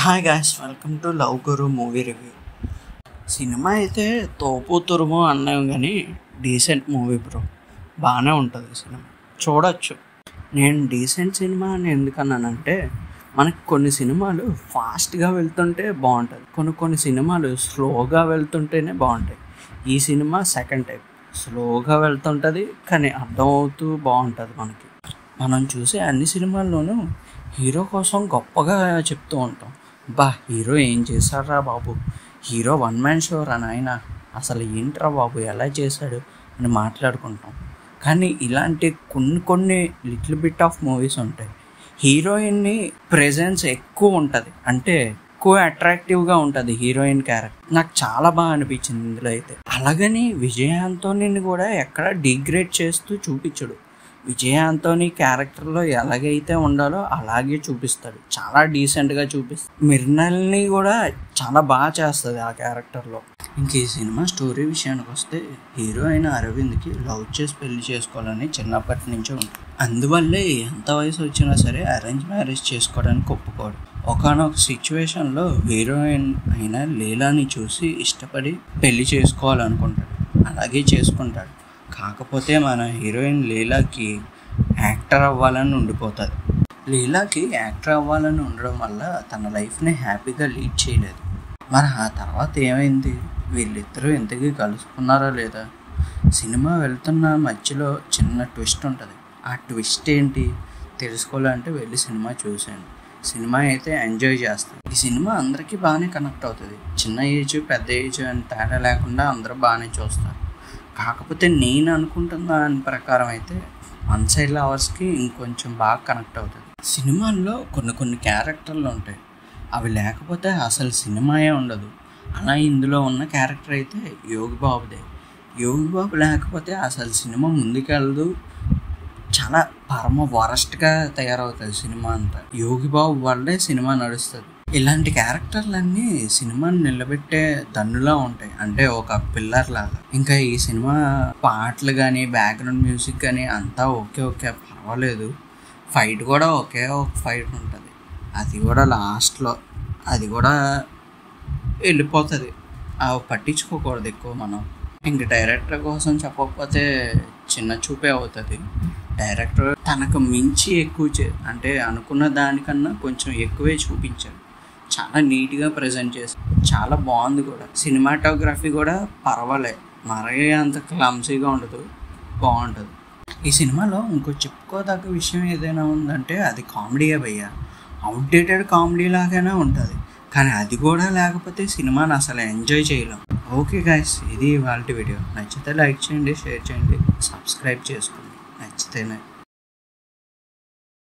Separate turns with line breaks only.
Hi guys, welcome to love Guru movie review. Cinema అయితే తోపు తురుము అన్నాం కానీ డీసెంట్ మూవీ బ్రో. బాగానే ఉంటుంది సినిమా, చూడొచ్చు. నేను డీసెంట్ సినిమా అని ఎందుకన్నానంటే, మనకి కొన్ని సినిమాలు ఫాస్ట్గా వెళ్తుంటే బాగుంటుంది, కొన్ని సినిమాలు స్లోగా వెళ్తుంటేనే బాగుంటాయి. ఈ సినిమా సెకండ్ టైప్, స్లోగా వెళ్తుంటుంది కానీ అర్థమవుతూ బాగుంటుంది. మనం చూసే అన్ని సినిమాల్లోనూ హీరో కోసం గొప్పగా చెప్తూ ఉంటాం. హీరో ఏం చేశాడ్రా బాబు, హీరో వన్ మ్యాన్ షో రా నాయన, అసలు ఏంట్రా బాబు ఎలా చేశాడు అని మాట్లాడుకుంటాం. కానీ ఇలాంటి కొన్ని లిటిల్ బిట్ ఆఫ్ మూవీస్ ఉంటాయి, హీరోయిన్ని ప్రెజెన్స్ ఎక్కువ ఉంటుంది, అంటే ఎక్కువ అట్రాక్టివ్గా ఉంటుంది హీరోయిన్ క్యారెక్టర్. నాకు చాలా బాగా అనిపించింది ఇందులో అయితే. అలాగని విజయ్ ఆంటోనీని కూడా ఎక్కడ డిగ్రేడ్ చేస్తూ చూపించడు. విజయ్ ఆంటోనీ క్యారెక్టర్లో ఎలాగైతే ఉండాలో అలాగే చూపిస్తాడు, చాలా డీసెంట్గా చూపిస్తాడు. మిర్నల్ని కూడా చాలా బాగా చేస్తుంది ఆ క్యారెక్టర్లో. ఇంక ఈ సినిమా స్టోరీ విషయానికి వస్తే, హీరో అయిన అరవింద్కి లవ్ చేసి పెళ్లి చేసుకోవాలని చిన్నప్పటి నుంచే ఉంటుంది. అందువల్లే ఎంత వయసు వచ్చినా సరే అరేంజ్ మ్యారేజ్ చేసుకోవడానికి ఒప్పుకోడు. ఒకనొక సిచ్యువేషన్లో హీరోయిన్ అయిన లీలాని చూసి ఇష్టపడి పెళ్లి చేసుకోవాలనుకుంటాడు, అలాగే చేసుకుంటాడు. కాకపోతే మన హీరోయిన్ లీలాకి యాక్టర్ అవ్వాలని ఉండిపోతుంది. లీలాకి యాక్టర్ అవ్వాలని ఉండడం వల్ల తన లైఫ్ని హ్యాపీగా లీడ్ చేయలేదు. మరి ఆ తర్వాత ఏమైంది, వీళ్ళిద్దరూ ఇంతకీ కలుసుకున్నారా లేదా? సినిమా వెళ్తున్న మధ్యలో చిన్న ట్విస్ట్ ఉంటుంది. ఆ ట్విస్ట్ ఏంటి తెలుసుకోవాలంటే వెళ్ళి సినిమా చూసాను. సినిమా అయితే ఎంజాయ్ చేస్తాను. ఈ సినిమా అందరికీ బాగానే కనెక్ట్ అవుతుంది, చిన్న ఏజ్ పెద్ద ఏజ్ అని తేడా లేకుండా అందరూ బాగానే చూస్తారు. కాకపోతే నేను అనుకుంటున్న దాని ప్రకారం అయితే వన్ సైడ్ లవర్స్కి ఇంకొంచెం బాగా కనెక్ట్ అవుతుంది. సినిమాల్లో కొన్ని క్యారెక్టర్లు ఉంటాయి, అవి లేకపోతే అసలు సినిమాయే ఉండదు. అలా ఇందులో ఉన్న క్యారెక్టర్ అయితే యోగి బాబుదే. యోగి బాబు లేకపోతే అసలు సినిమా ముందుకెళ్ళదు, చాలా పరమ వరస్ట్గా తయారవుతుంది సినిమా అంతా. యోగి బాబు వల్లే సినిమా నడుస్తుంది. ఇలాంటి క్యారెక్టర్లన్నీ సినిమాని నిలబెట్టే దన్నులా ఉంటాయి, అంటే ఒక పిల్లర్ లాగా. ఇంకా ఈ సినిమా పాటలు కానీ బ్యాక్గ్రౌండ్ మ్యూజిక్ కానీ అంతా ఓకే పర్వాలేదు. ఫైట్ కూడా ఒక ఫైట్ ఉంటుంది, అది కూడా లాస్ట్లో అది కూడా వెళ్ళిపోతుంది, అవి పట్టించుకోకూడదు ఎక్కువ మనం. ఇంక డైరెక్టర్ కోసం చెప్పకపోతే చిన్న చూపే అవుతుంది. డైరెక్టర్ తనకు మించి ఎక్కువ అంటే అనుకున్న దానికన్నా కొంచెం ఎక్కువే చూపించాడు. చాలా నీట్గా ప్రజెంట్ చేశాడు, చాలా బాగుంది కూడా. సినిమాటోగ్రఫీ కూడా పర్వాలేదు, మరీ అంత క్లమ్సీగా ఉండదు, బాగుంటుంది. ఈ సినిమాలో ఇంకో చెప్పుకోదగ్గ విషయం ఏదైనా ఉందంటే అది కామెడీయే భయ్యా. అవుట్డేటెడ్ కామెడీ లాగానే ఉంటుంది, కానీ అది కూడా లేకపోతే సినిమాని అసలు ఎంజాయ్ చేయలేం. ఓకే గైస్, ఇది ఇవాల్టి వీడియో. నచ్చితే లైక్ చేయండి, షేర్ చేయండి, సబ్స్క్రైబ్ చేసుకోండి నచ్చితేనే.